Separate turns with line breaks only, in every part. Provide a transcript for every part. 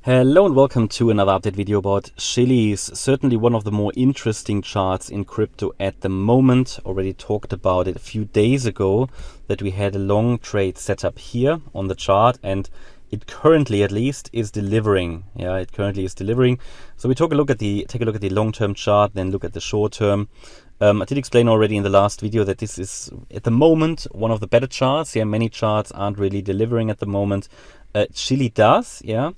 Hello and welcome to another update video about Chiliz. Certainly one of the more interesting charts in crypto at the moment. Already talked about it a few days ago that we had a long trade setup here on the chart, and it currently at least is delivering. Yeah, it currently is delivering. So we take a look at the long-term chart, then look at the short-term. I did explain already in the last video that this is at the moment one of the better charts. Yeah, many charts aren't really delivering at the moment. Chiliz does, yeah.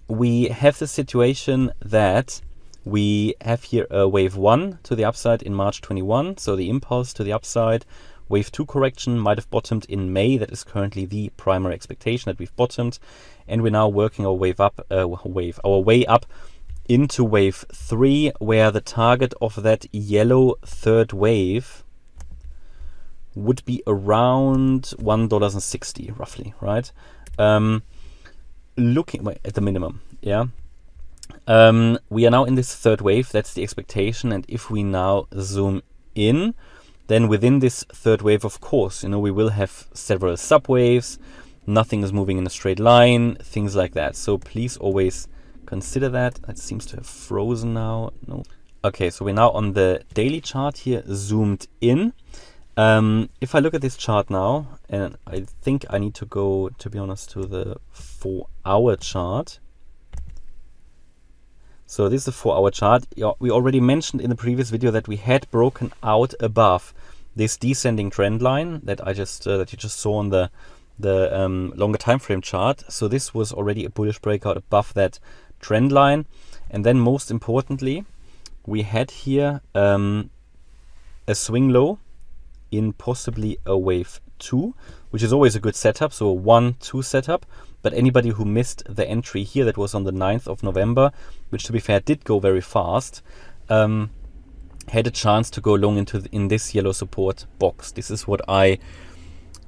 We have the situation that we have here a wave 1 to the upside in March 21, so the impulse to the upside. Wave 2 correction might have bottomed in May. That is currently the primary expectation, that we've bottomed, and we're now working our way up into wave 3, where the target of that yellow third wave would be around $1.60 roughly, right? Looking at the minimum, yeah. We are now in this third wave. That's the expectation. And if we now zoom in, then within this third wave, of course, we will have several subwaves. Nothing is moving in a straight line, things like that. So please always consider that. It seems to have frozen now. No. Okay, so we're now on the daily chart here, zoomed in. If I look at this chart now, and I think I need to go, to be honest, to the 4-hour chart. So this is the 4-hour chart. We already mentioned in the previous video that we had broken out above this descending trend line that you just saw on the longer time frame chart. So this was already a bullish breakout above that trend line, and then most importantly, we had here a swing low in possibly a wave 2, which is always a good setup, so a 1-2 setup. But anybody who missed the entry here, that was on the 9th of November, which to be fair did go very fast, had a chance to go long in this yellow support box. This is what I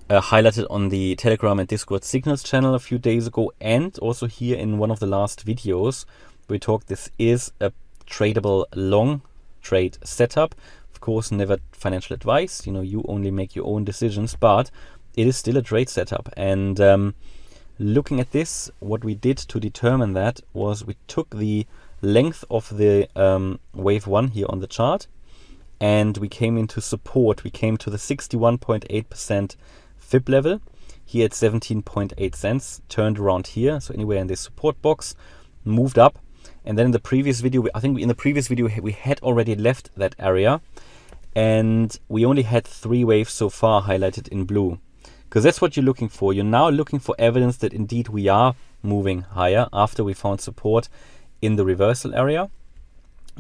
highlighted on the Telegram and Discord signals channel a few days ago, and also here in one of the last videos we talked. This is a tradable long trade setup. Of course, never financial advice. You only make your own decisions, but it is still a trade setup. And looking at this, what we did to determine that was we took the length of the wave 1 here on the chart, and we came into support. We came to the 61.8% Fib level here at 17.8 cents, turned around here, so anywhere in this support box, moved up. And then in the previous video, I think in the previous video we had already left that area, and we only had 3 waves so far highlighted in blue, because that's what you're looking for. You're now looking for evidence that indeed we are moving higher after we found support in the reversal area.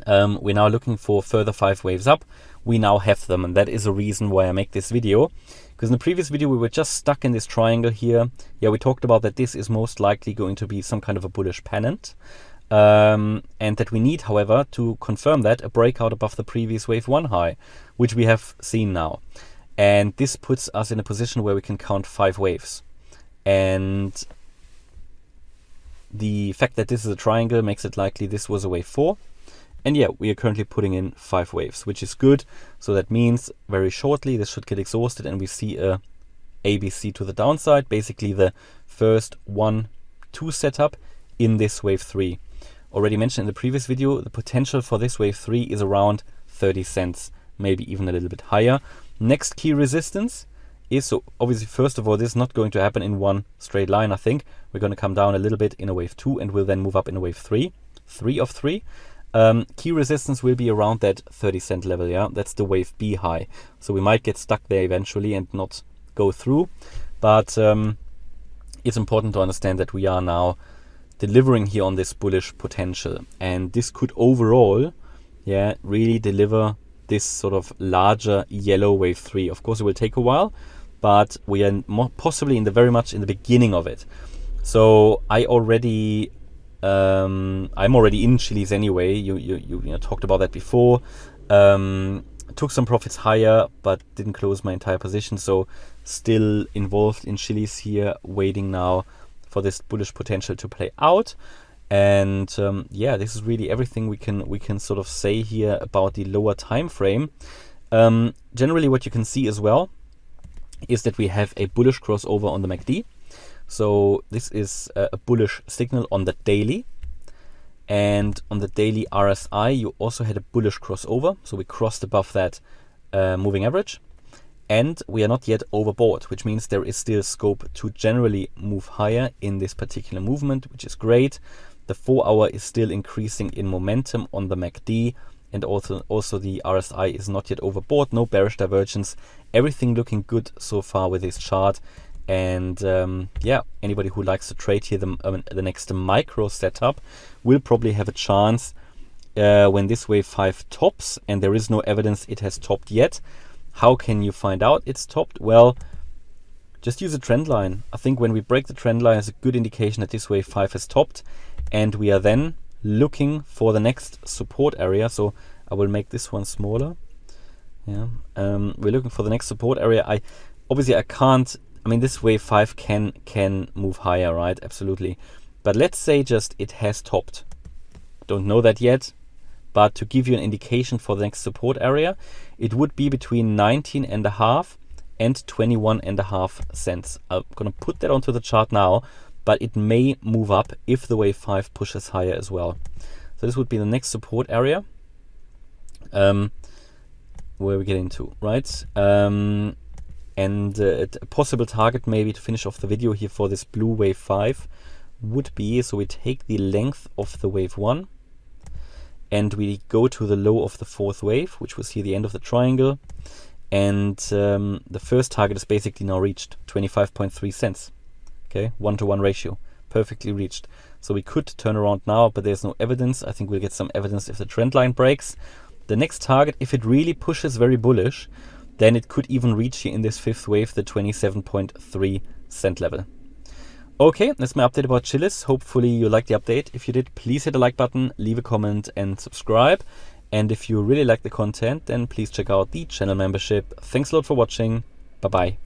We're now looking for further 5 waves up. We now have them, and that is a reason why I make this video, because in the previous video we were just stuck in this triangle here. Yeah, we talked about that this is most likely going to be some kind of a bullish pennant. And that we need, however, to confirm that, a breakout above the previous wave 1 high, which we have seen now. And this puts us in a position where we can count 5 waves. And the fact that this is a triangle makes it likely this was a wave 4. And yeah, we are currently putting in 5 waves, which is good. So that means very shortly this should get exhausted and we see a ABC to the downside, basically the first 1-2 setup in this wave 3. Already mentioned in the previous video, the potential for this wave 3 is around 30 cents, maybe even a little bit higher. Next key resistance is, so obviously first of all, this is not going to happen in one straight line. I think we're going to come down a little bit in a wave 2 and we'll then move up in a wave 3 of 3. Key resistance will be around that 30-cent level. Yeah, that's the wave B high, so we might get stuck there eventually and not go through, but it's important to understand that we are now delivering here on this bullish potential, and this could overall, yeah, really deliver this sort of larger yellow wave 3. Of course, it will take a while, but we are possibly very much in the beginning of it. So I'm already in Chiliz anyway. You talked about that before. Took some profits higher, but didn't close my entire position. So still involved in Chiliz here, waiting now for this bullish potential to play out. And yeah, this is really everything we can sort of say here about the lower time frame. Generally what you can see as well is that we have a bullish crossover on the MACD. So this is a bullish signal on the daily. And on the daily RSI, you also had a bullish crossover. So we crossed above that moving average. And we are not yet overbought, which means there is still scope to generally move higher in this particular movement, which is great. The 4-hour is still increasing in momentum on the MACD, and also the RSI is not yet overbought, no bearish divergence. Everything looking good so far with this chart. And yeah, anybody who likes to trade here the next micro setup will probably have a chance when this wave 5 tops, and there is no evidence it has topped yet. How can you find out it's topped? Well, just use a trend line. I think when we break the trend line is a good indication that this wave 5 has topped, and we are then looking for the next support area. So I will make this one smaller. Yeah, we're looking for the next support area. I can't. I mean, this wave 5 can move higher, right? Absolutely. But let's say just it has topped. Don't know that yet. But to give you an indication for the next support area, it would be between 19.5 and 21.5 cents. I'm going to put that onto the chart now, but it may move up if the wave 5 pushes higher as well. So this would be the next support area where we get into, right? And a possible target maybe to finish off the video here for this blue wave 5 would be, so we take the length of the wave 1, and we go to the low of the 4th wave, which was here the end of the triangle. And the first target is basically now reached, 25.3 cents. Okay, 1-to-1 ratio, perfectly reached. So we could turn around now, but there's no evidence. I think we'll get some evidence if the trend line breaks. The next target, if it really pushes very bullish, then it could even reach here in this 5th wave, the 27.3 cent level. Okay, that's my update about Chiliz. Hopefully you liked the update. If you did, please hit the like button, leave a comment and subscribe. And if you really like the content, then please check out the channel membership. Thanks a lot for watching. Bye-bye.